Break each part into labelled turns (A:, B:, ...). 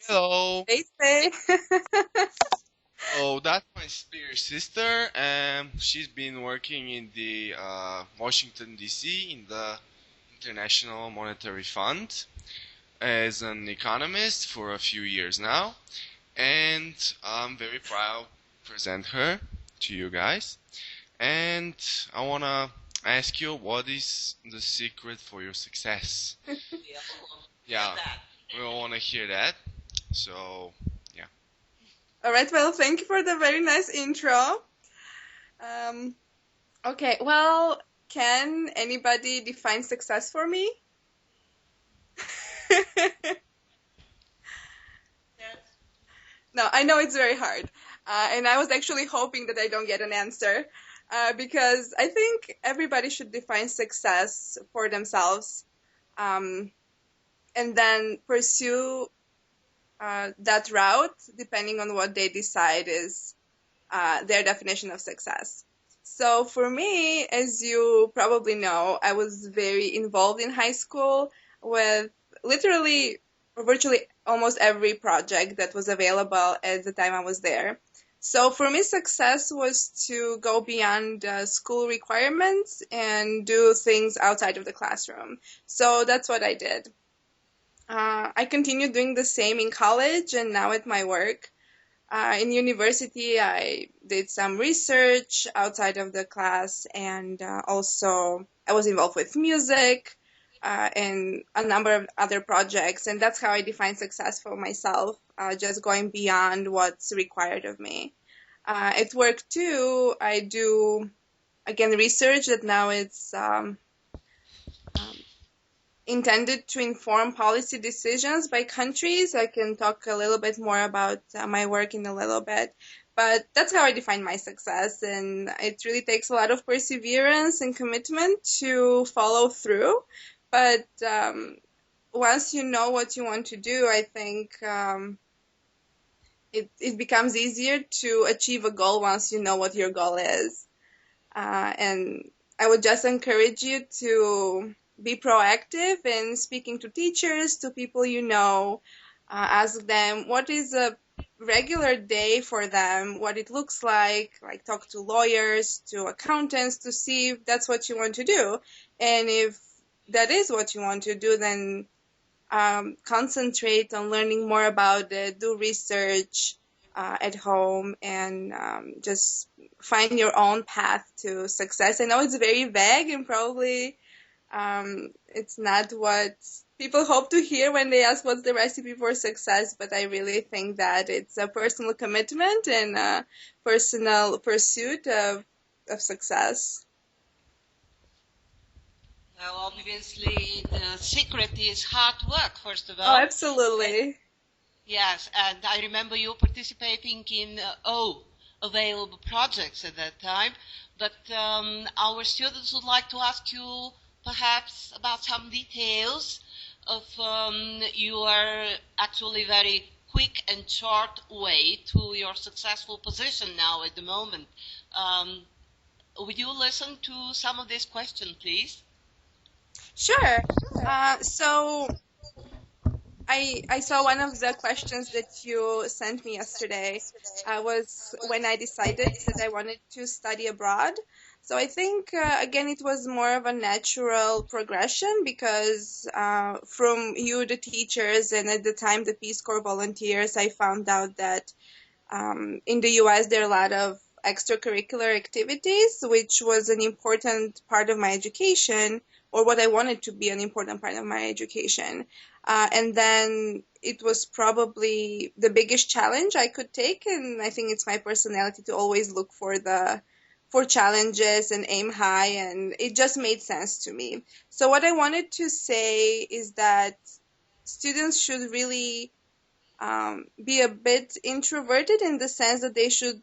A: Hello.
B: They say.
A: Oh, that's my Spears sister, and she's been working in the Washington D.C. in the International Monetary Fund as an economist for a few years now, and I'm very proud to present her to you guys. And I wanna ask you, what is the secret for your success? Yeah, we all wanna hear that. So, yeah.
B: All right, well, thank you for the very nice intro. Um, okay, well, can anybody define success for me? No, I know it's very hard. And I was actually hoping that I don't get an answer because I think everybody should define success for themselves um, and then pursue that route depending on what they decide is their definition of success. So for me, as you probably know, I was very involved in high school with literally virtually almost every project that was available at the time I was there. So for me, success was to go beyond school requirements and do things outside of the classroom. So that's what I did. I continued doing the same in college and now at my work. In university, I did some research outside of the class, and also I was involved with music and a number of other projects. And that's how I define success for myself, just going beyond what's required of me. At work, too, I do, again, research that now it's um, intended to inform policy decisions by countries. I can talk a little bit more about my work in a little bit, but that's how I define my success. And it really takes a lot of perseverance and commitment to follow through. But once you know what you want to do, I think it becomes easier to achieve a goal once you know what your goal is. And I would just encourage you to be proactive in speaking to teachers, to people you know. Ask them what is a regular day for them, what it looks like talk to lawyers, to accountants to see if that's what you want to do. And if that is what you want to do, then concentrate on learning more about it, do research at home, and just find your own path to success. I know it's very vague and probably it's not what people hope to hear when they ask what's the recipe for success, but I really think that it's a personal commitment and a personal pursuit of success.
C: Well, obviously, the secret is hard work, first of
B: Oh,
C: all.
B: absolutely.
C: Yes, and I remember you participating in available projects at that time. But our students would like to ask you perhaps about some details of your actually very quick and short way to your successful position now at the moment. Um, would you listen to some of these questions, please?
B: Sure. So I saw one of the questions that you sent me yesterday was when I decided that I wanted to study abroad. So I think again it was more of a natural progression because from you, the teachers, and at the time the Peace Corps volunteers, I found out that in the US there are a lot of extracurricular activities, which was an important part of my education, or what I wanted to be an important part of my education. And then it was probably the biggest challenge I could take, and I think it's my personality to always look for challenges and aim high, and it just made sense to me. So what I wanted to say is that students should really be a bit introverted in the sense that they should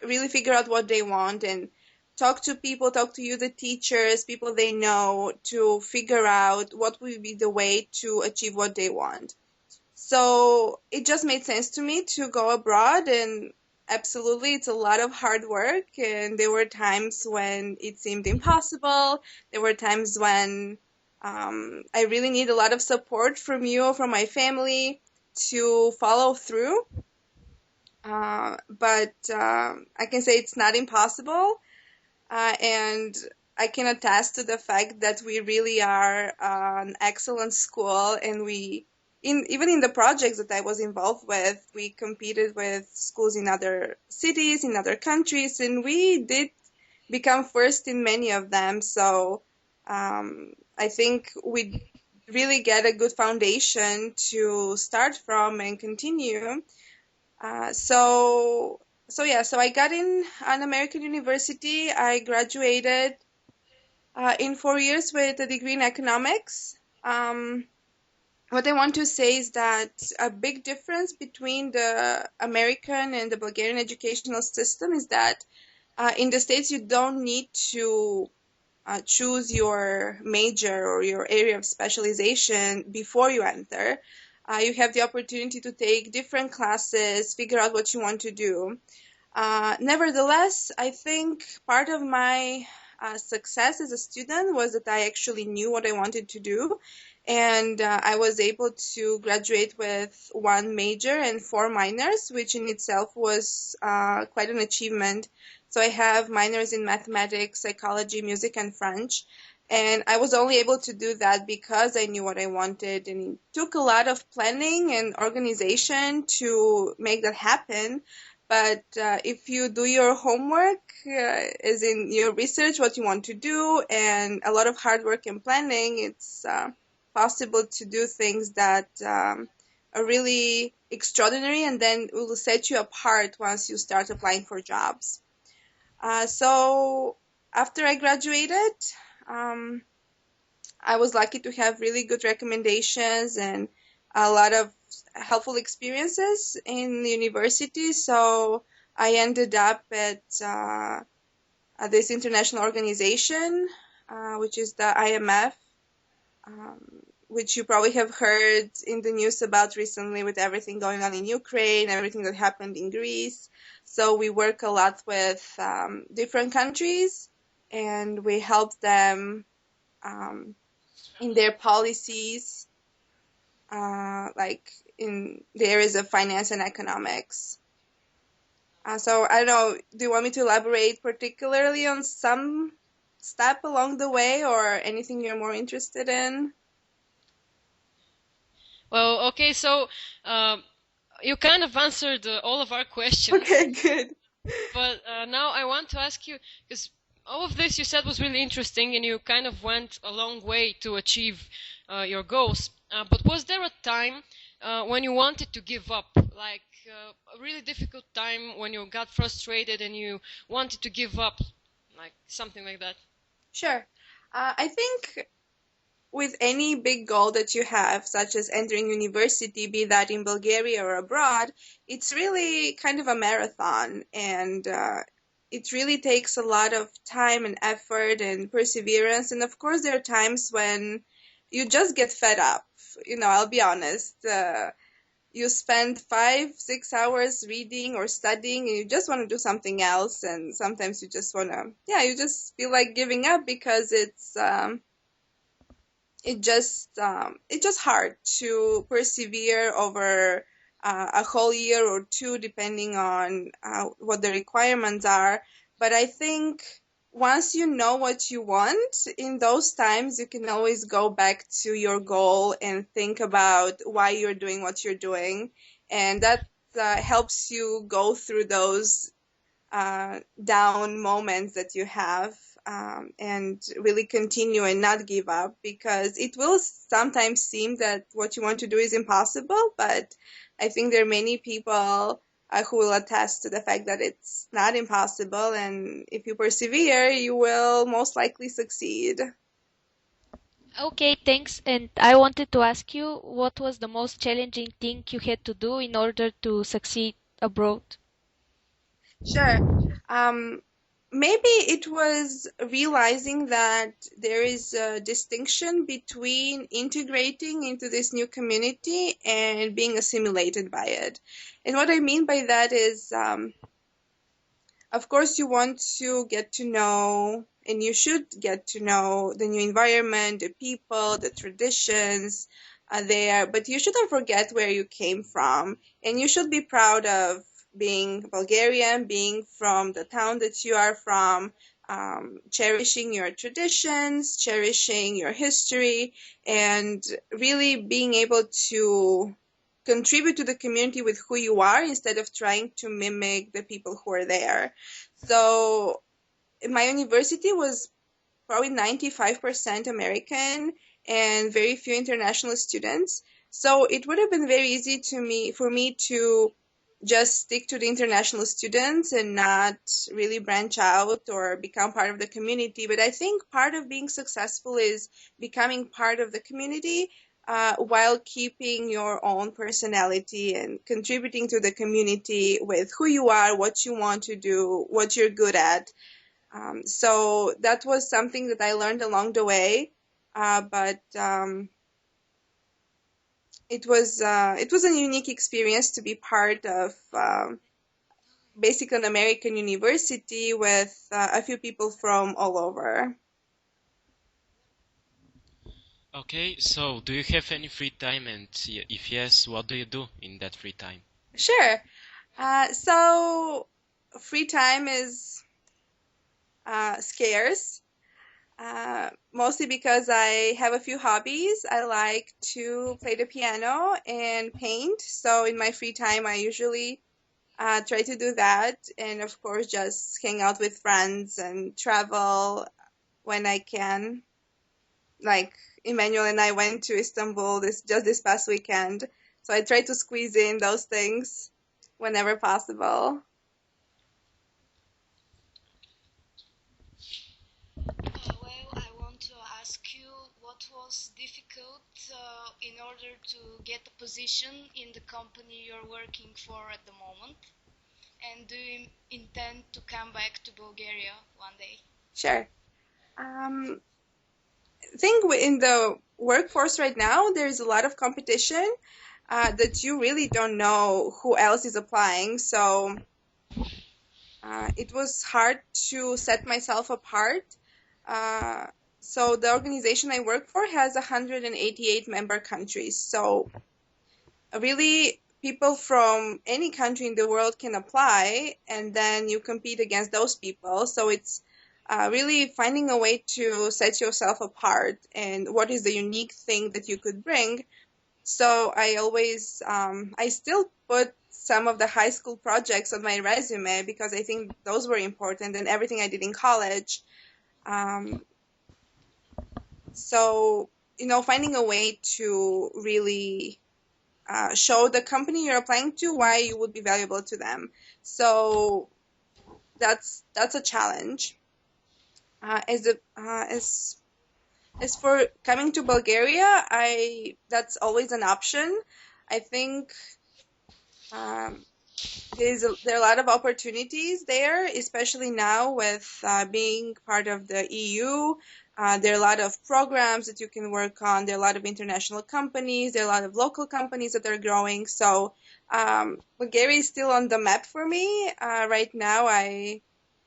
B: really figure out what they want and talk to people, talk to you, the teachers, people they know, to figure out what would be the way to achieve what they want. So it just made sense to me to go abroad, and absolutely, it's a lot of hard work. And there were times when it seemed impossible. There were times when I really need a lot of support from you or from my family to follow through. But I can say it's not impossible. And I can attest to the fact that we really are an excellent school, and even in the projects that I was involved with, we competed with schools in other cities, in other countries, and we did become first in many of them. So I think we really get a good foundation to start from and continue. So I got in an American university. I graduated in 4 years with a degree in economics. What I want to say is that a big difference between the American and the Bulgarian educational system is that in the States, you don't need to choose your major or your area of specialization before you enter. You have the opportunity to take different classes, figure out what you want to do. Nevertheless, I think part of my success as a student was that I actually knew what I wanted to do, and I was able to graduate with 1 major and 4 minors, which in itself was quite an achievement. So I have minors in mathematics, psychology, music, and French. And I was only able to do that because I knew what I wanted. And it took a lot of planning and organization to make that happen. But if you do your homework, as in your research, what you want to do, and a lot of hard work and planning, it's possible to do things that are really extraordinary, and then will set you apart once you start applying for jobs. So after I graduated, I was lucky to have really good recommendations and a lot of helpful experiences in the university. So I ended up at this international organization, which is the IMF, which you probably have heard in the news about recently with everything going on in Ukraine, everything that happened in Greece. So we work a lot with different countries, and we help them in their policies, like in the areas of finance and economics. So I don't know, do you want me to elaborate particularly on some step along the way, or anything you're more interested in?
D: Well, okay, so you kind of answered all of our questions.
B: Okay, good.
D: But now I want to ask you, because all of this you said was really interesting, and you kind of went a long way to achieve your goals. But was there a time when you wanted to give up, like a really difficult time when you got frustrated and you wanted to give up, like something like that?
B: Sure. I think with any big goal that you have, such as entering university, be that in Bulgaria or abroad, it's really kind of a marathon, and it really takes a lot of time and effort and perseverance. And of course, there are times when you just get fed up. I'll be honest. You spend 5-6 hours reading or studying, and you just want to do something else. And sometimes you just you just feel like giving up, because it's just hard to persevere over a whole year or two, depending on what the requirements are. But I think once you know what you want, in those times, you can always go back to your goal and think about why you're doing what you're doing. And that helps you go through those down moments that you have, and really continue and not give up, because it will sometimes seem that what you want to do is impossible, but I think there are many people who will attest to the fact that it's not impossible, and if you persevere, you will most likely succeed.
E: Okay, thanks. And I wanted to ask you, what was the most challenging thing you had to do in order to succeed abroad?
B: Sure. Maybe it was realizing that there is a distinction between integrating into this new community and being assimilated by it. And what I mean by that is, of course, you want to get to know, and you should get to know, the new environment, the people, the traditions, there, but you shouldn't forget where you came from, and you should be proud of being Bulgarian, being from the town that you are from, cherishing your traditions, cherishing your history, and really being able to contribute to the community with who you are instead of trying to mimic the people who are there. So my university was probably 95% American and very few international students. So it would have been very easy for me to just stick to the international students and not really branch out or become part of the community. But I think part of being successful is becoming part of the community while keeping your own personality and contributing to the community with who you are, what you want to do, what you're good at. So that was something that I learned along the way, but it was a unique experience to be part of basically an American university with a few people from all over.
F: Okay, so do you have any free time, and if yes, what do you do in that free time?
B: Sure. So free time is scarce, mostly because I have a few hobbies. I like to play the piano and paint. So in my free time, I usually try to do that. And of course, just hang out with friends and travel when I can. Like Emmanuel and I went to Istanbul this past weekend. So I try to squeeze in those things whenever possible.
G: Well, I want to ask you what was difficult in order to get a position in the company you're working for at the moment, and do you intend to come back to Bulgaria one day?
B: Sure. I think in the workforce right now, there's a lot of competition that you really don't know who else is applying. So it was hard to set myself apart. So the organization I work for has 188 member countries. So really, people from any country in the world can apply, and then you compete against those people. So it's really finding a way to set yourself apart and what is the unique thing that you could bring. So I always, I still put some of the high school projects on my resume because I think those were important, and everything I did in college. So, finding a way to really show the company you're applying to why you would be valuable to them. So that's a challenge. As for coming to Bulgaria, that's always an option. I think there are a lot of opportunities there, especially now with being part of the EU. There are a lot of programs that you can work on. There are a lot of international companies. There are a lot of local companies that are growing. So Bulgaria is still on the map for me. Right now,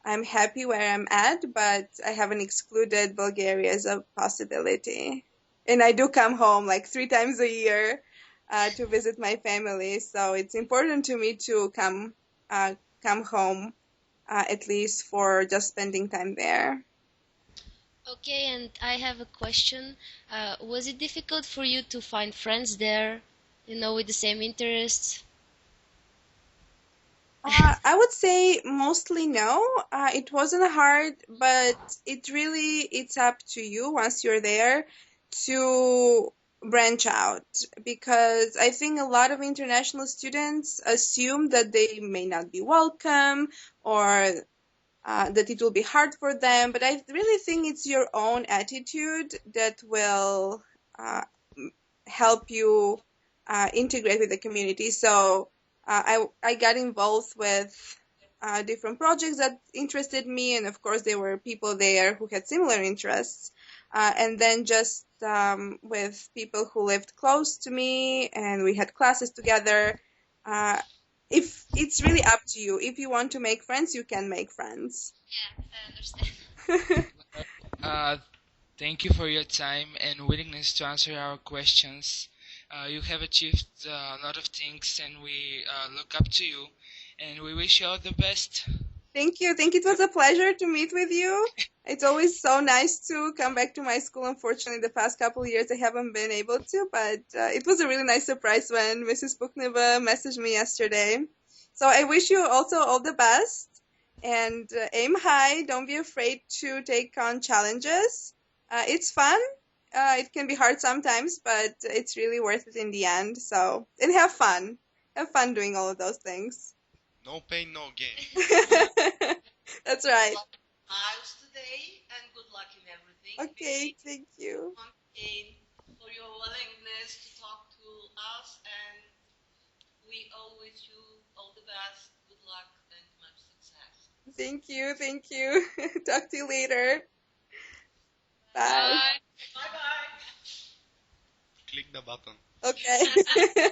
B: I'm happy where I'm at, but I haven't excluded Bulgaria as a possibility. And I do come home like 3 times a year to visit my family. So it's important to me to come home at least for just spending time there.
E: Okay, and I have a question. Was it difficult for you to find friends there, with the same interests?
B: I would say mostly no. It wasn't hard, but it's up to you once you're there to branch out, because I think a lot of international students assume that they may not be welcome or that it will be hard for them. But I really think it's your own attitude that will help you integrate with the community. So I got involved with different projects that interested me, and of course there were people there who had similar interests, and then just with people who lived close to me, and we had classes together. If it's really up to you. If you want to make friends, you can make friends.
E: Yeah, I understand.
H: Thank you for your time and willingness to answer our questions. You have achieved a lot of things, and we look up to you, and we wish you all the best.
B: Thank you. It was a pleasure to meet with you. It's always so nice to come back to my school. Unfortunately, the past couple of years I haven't been able to, but it was a really nice surprise when Mrs. Pukneva messaged me yesterday. So I wish you also all the best, and aim high. Don't be afraid to take on challenges. It's fun. It can be hard sometimes, but it's really worth it in the end. So, and have fun. Have fun doing all of those things.
A: No pain, no gain.
B: That's right.
C: Miles today, and good luck in everything.
B: Okay, thank you.
C: Again, for your willingness to talk to us, and we all wish you all the best, good luck, and much success.
B: Thank you. Talk to you later. Bye.
C: Bye-bye.
A: Click the button.
B: Okay.